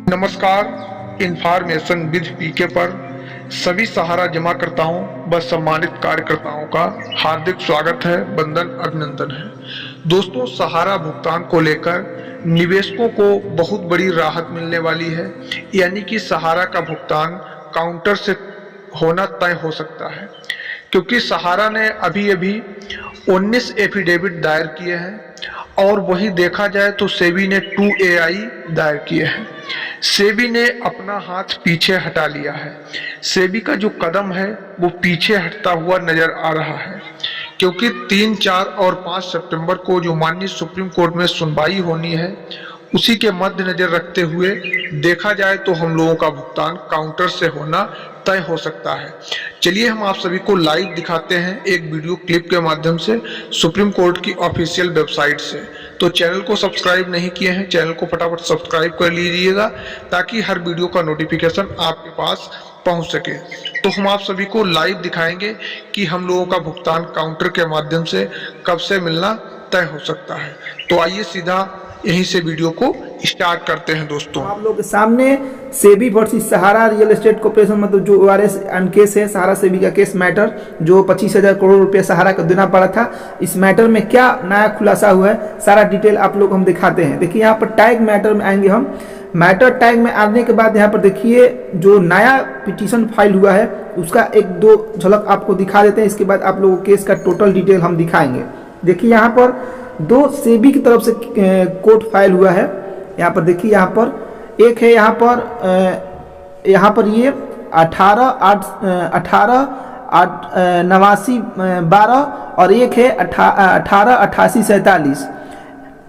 नमस्कार। Information with पीके पर सभी सहारा जमाकर्ताओं व सम्मानित कार्यकर्ताओं का हार्दिक स्वागत है, वंदन अभिनंदन है। दोस्तों, सहारा भुगतान को लेकर निवेशकों को बहुत बड़ी राहत मिलने वाली है, यानी कि सहारा का भुगतान काउंटर से होना तय हो सकता है, क्योंकि सहारा ने अभी अभी 19 एफिडेविट दायर किए हैं और वही देखा जाए तो सेबी ने 2AI दायर किए हैं। सेबी ने अपना हाथ पीछे हटा लिया है। सेबी का जो कदम है वो पीछे हटता हुआ नजर आ रहा है, क्योंकि 3, 4 और 5 सितंबर को जो माननीय सुप्रीम कोर्ट में सुनवाई होनी है, उसी के मद्देनजर रखते हुए देखा जाए तो हम लोगों का भुगतान काउंटर से होना तय हो सकता है। चलिए हम आप सभी को लाइव दिखाते हैं एक वीडियो क्लिप के माध्यम से सुप्रीम कोर्ट की ऑफिशियल वेबसाइट से। तो चैनल को सब्सक्राइब नहीं किए हैं, चैनल को फटाफट सब्सक्राइब कर लीजिएगा ताकि हर वीडियो का नोटिफिकेशन आपके पास पहुंच सके। तो हम आप सभी को लाइव दिखाएंगे कि हम लोगों का भुगतान काउंटर के माध्यम से कब से मिलना तय हो सकता है। तो आइए सीधा यहीं से वीडियो को स्टार्ट करते हैं। दोस्तों, आप लोग के सामने सेबी वर्सेस सहारा रियल एस्टेट कॉर्पोरेशन, मतलब जो ORS एंड केस है, सहारा सेबी का केस मैटर, जो 25,000 करोड़ रुपए सहारा को देना पड़ा था, इस मैटर में क्या नया खुलासा हुआ है, सारा डिटेल आप लोग हम दिखाते हैं। देखिए यहाँ पर टैग मैटर में आएंगे हम। मैटर टैग में आने के बाद यहाँ पर देखिए जो नया पिटीशन फाइल हुआ है उसका 1-2 झलक आपको दिखा देते हैं। इसके बाद आप लोगों केस का टोटल डिटेल हम दिखाएंगे। देखिए यहाँ पर 2 सेबी की तरफ से कोर्ट फाइल हुआ है। यहाँ पर देखिए, यहाँ पर एक है, यहाँ पर ये 18/8/89/12 और एक है 18/88/47।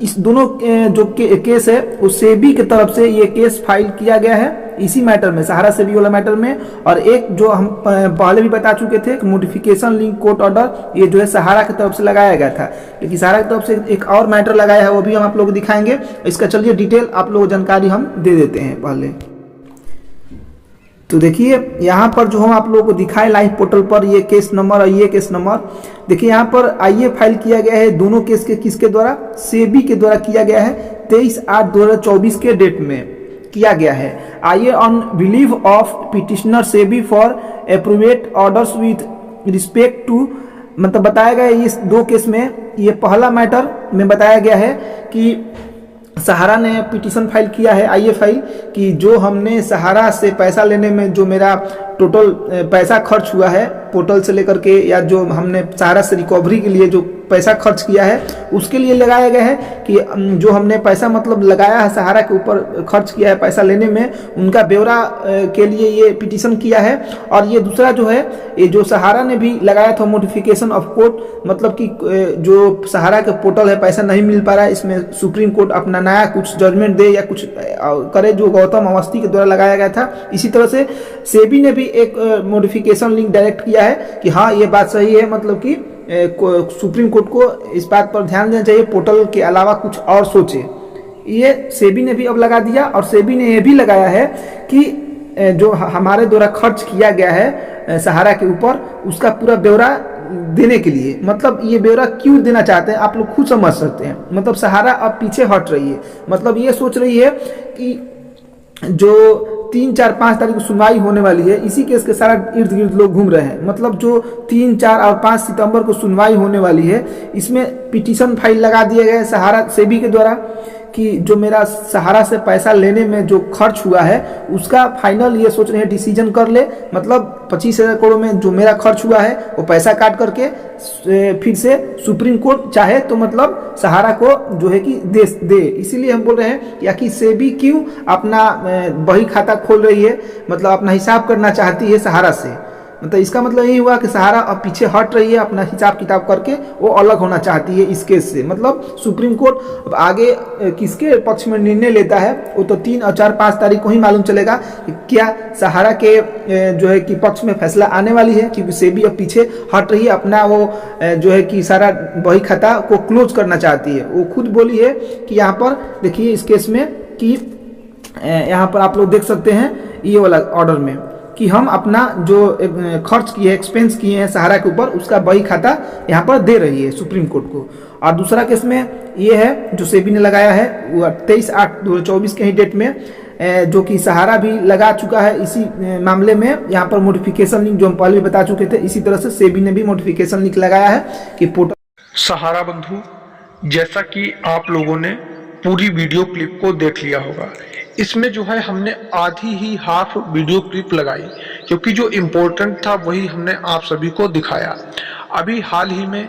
इस दोनों जो केस है उस सेबी की तरफ से ये केस फाइल किया गया है इसी मैटर में, सहारा सेबी वाला मैटर में। और एक जो हम पहले भी बता चुके थे कि नोटिफिकेशन लिंक कोर्ट ऑर्डर, ये जो है सहारा की तरफ से लगाया गया था, लेकिन सहारा की तरफ से एक और मैटर लगाया है, वो भी हम आप लोग को दिखाएंगे। इसका चलिए डिटेल आप लोग जानकारी हम दे देते हैं पहले। तो देखिए यहाँ पर जो हम आप लोगों को दिखाए लाइव पोर्टल पर ये केस नंबर और ये केस नंबर, देखिए यहाँ पर आइए फाइल किया गया है दोनों केस के किसके द्वारा, सेबी के द्वारा किया गया है। 23/8/2024 के डेट में किया गया है। IA on behalf of petitioner SEBI for appropriate orders with respect to, मतलब बताया गया है इस 2 केस में। ये पहला मैटर में बताया गया है कि सहारा ने पिटीशन फाइल किया है, आइए फाइल, कि जो हमने सहारा से पैसा लेने में जो मेरा टोटल पैसा खर्च हुआ है पोर्टल से लेकर के, या जो हमने सहारा से रिकवरी के लिए जो पैसा खर्च किया है उसके लिए लगाया गया है कि जो हमने पैसा मतलब लगाया है सहारा के ऊपर, खर्च किया है पैसा लेने में, उनका ब्यौरा के लिए ये पिटीशन किया है। और ये दूसरा जो है, ये जो सहारा ने भी लगाया था मॉडिफिकेशन ऑफ कोर्ट, मतलब कि जो सहारा के पोर्टल है पैसा नहीं मिल पा रहा है, इसमें सुप्रीम कोर्ट अपना नया कुछ जजमेंट दे या कुछ करे, जो गौतम अवस्थी के द्वारा लगाया गया था। इसी तरह से सेबी ने भी एक मॉडिफिकेशन लिंक डायरेक्ट किया है कि हाँ ये बात सही है, मतलब कि सुप्रीम कोर्ट को इस बात पर ध्यान देना चाहिए, पोर्टल के अलावा कुछ और सोचे। ये सेबी ने भी अब लगा दिया। और सेबी ने ये भी लगाया है कि जो हमारे द्वारा खर्च किया गया है सहारा के ऊपर, उसका पूरा ब्यौरा देने के लिए, मतलब ये ब्यौरा क्यों देना चाहते हैं आप लोग खुद समझ सकते हैं। मतलब सहारा अब पीछे हट रही है, मतलब ये सोच रही है कि जो 3, 4, 5 तारीख को सुनवाई होने वाली है, इसी केस के सारा इर्द गिर्द लोग घूम रहे हैं। मतलब जो 3, 4 और 5 सितंबर को सुनवाई होने वाली है, इसमें पिटीशन फाइल लगा दिए गए सहारा सेबी के द्वारा कि जो मेरा सहारा से पैसा लेने में जो खर्च हुआ है उसका फाइनल ये सोच रहे हैं डिसीजन कर ले, मतलब 25,000 करोड़ में जो मेरा खर्च हुआ है वो पैसा काट करके फिर से सुप्रीम कोर्ट चाहे तो मतलब सहारा को जो है कि दे। इसीलिए हम बोल रहे हैं या कि सेबी क्यों अपना बही खाता खोल रही है, मतलब अपना हिसाब करना चाहती है सहारा से। मतलब इसका मतलब यही हुआ कि सहारा अब पीछे हट रही है, अपना हिसाब किताब करके वो अलग होना चाहती है इस केस से। मतलब सुप्रीम कोर्ट अब आगे किसके पक्ष में निर्णय लेता है वो तो 3 और 4, 5 तारीख को ही मालूम चलेगा कि क्या सहारा के जो है कि पक्ष में फैसला आने वाली है, क्योंकि सेबी अब पीछे हट रही है, अपना वो जो है कि सारा बही खाता को क्लोज करना चाहती है। वो खुद बोली है कि यहाँ पर देखिए इस केस में कि यहाँ पर आप लोग देख सकते हैं ये वाला ऑर्डर में कि हम अपना जो खर्च किए, एक्सपेंस किए हैं सहारा के ऊपर, उसका बही खाता यहाँ पर दे रही है सुप्रीम कोर्ट को। और दूसरा केस में ये है जो सेबी ने लगाया है वो 23/8/2024 के ही डेट में जो कि सहारा भी लगा चुका है इसी मामले में। यहाँ पर मॉडिफिकेशन लिंक जो हम पहले भी बता चुके थे, इसी तरह से सेबी ने भी मॉडिफिकेशन लिंक लगाया है कि पोर्टल सहारा बंधु, जैसा कि आप लोगों ने पूरी वीडियो क्लिप को देख लिया होगा, इसमें जो है हमने आधी ही हाफ वीडियो क्लिप लगाई, क्योंकि जो इम्पोर्टेंट था वही हमने आप सभी को दिखाया। अभी हाल ही में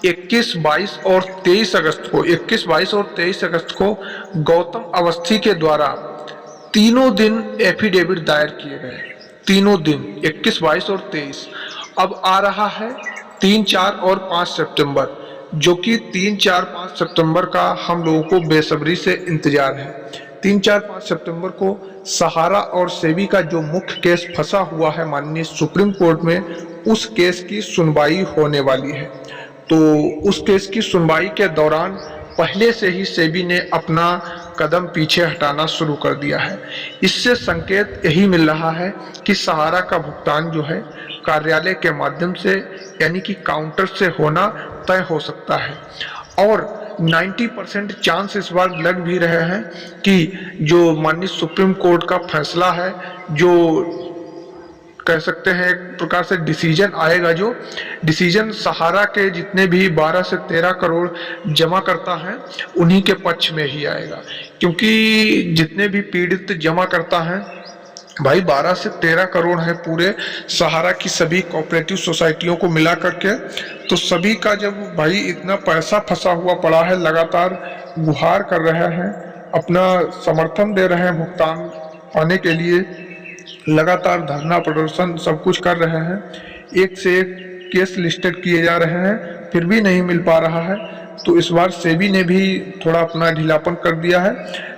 21, 22 और 23 अगस्त को 21, 22 और 23 अगस्त को गौतम अवस्थी के द्वारा तीनों दिन एफिडेविट दायर किए गए। तीनों दिन 21, 22 और 23। अब आ रहा है 3, 4 और 5 सितंबर, जो कि 3, 4, 5 सितंबर का हम लोगों को बेसब्री से इंतजार है। 3, 4, 5 सितंबर को सहारा और सेबी का जो मुख्य केस फंसा हुआ है माननीय सुप्रीम कोर्ट में, उस केस की सुनवाई होने वाली है। तो उस केस की सुनवाई के दौरान पहले से ही सेबी ने अपना कदम पीछे हटाना शुरू कर दिया है। इससे संकेत यही मिल रहा है कि सहारा का भुगतान जो है कार्यालय के माध्यम से यानी कि काउंटर से होना तय हो सकता है, और 90% चांस इस बार लग भी रहे हैं कि जो माननीय सुप्रीम कोर्ट का फैसला है, जो कह सकते हैं एक प्रकार से डिसीजन आएगा, जो डिसीजन सहारा के जितने भी 12 से 13 करोड़ जमा करता है उन्हीं के पक्ष में ही आएगा। क्योंकि जितने भी पीड़ित जमा करता है भाई 12 से 13 करोड़ है पूरे सहारा की सभी कोऑपरेटिव सोसाइटियों को मिला करके, तो सभी का जब भाई इतना पैसा फंसा हुआ पड़ा है, लगातार गुहार कर रहे हैं, अपना समर्थन दे रहे हैं भुगतान पाने के लिए, लगातार धरना प्रदर्शन सब कुछ कर रहे हैं, एक से एक केस लिस्टेड किए जा रहे हैं, फिर भी नहीं मिल पा रहा है। तो इस बार सेबी ने भी थोड़ा अपना ढीलापन कर दिया है।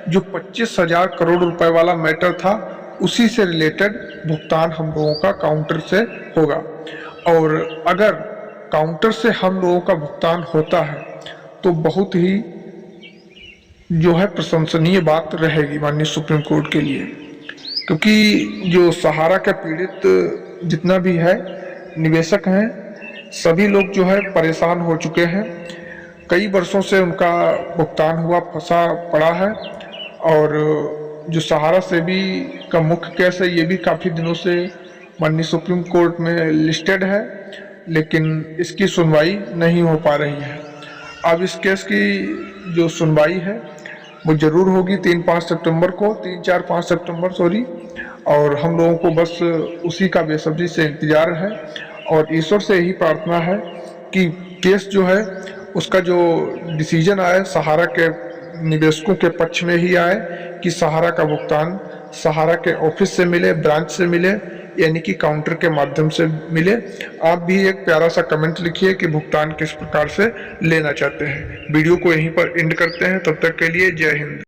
जो 25,000 करोड़ रुपए वाला मैटर था उसी से रिलेटेड भुगतान हम लोगों का काउंटर से होगा, और अगर काउंटर से हम लोगों का भुगतान होता है तो बहुत ही जो है प्रशंसनीय बात रहेगी माननीय सुप्रीम कोर्ट के लिए। क्योंकि जो सहारा के पीड़ित जितना भी है निवेशक हैं, सभी लोग जो है परेशान हो चुके हैं। कई वर्षों से उनका भुगतान हुआ फंसा पड़ा है, और जो सहारा सेबी का मुख्य केस है ये भी काफ़ी दिनों से माननीय सुप्रीम कोर्ट में लिस्टेड है, लेकिन इसकी सुनवाई नहीं हो पा रही है। अब इस केस की जो सुनवाई है वो जरूर होगी 3, 5 सितंबर को, 3, 4, 5 सितंबर सॉरी, और हम लोगों को बस उसी का बेसब्री से इंतजार है, और ईश्वर से यही प्रार्थना है कि केस जो है उसका जो डिसीजन आए सहारा के निवेशकों के पक्ष में ही आए, कि सहारा का भुगतान सहारा के ऑफिस से मिले, ब्रांच से मिले, यानी कि काउंटर के माध्यम से मिले। आप भी एक प्यारा सा कमेंट लिखिए कि भुगतान किस प्रकार से लेना चाहते हैं। वीडियो को यहीं पर एंड करते हैं, तब तक के लिए जय हिंद।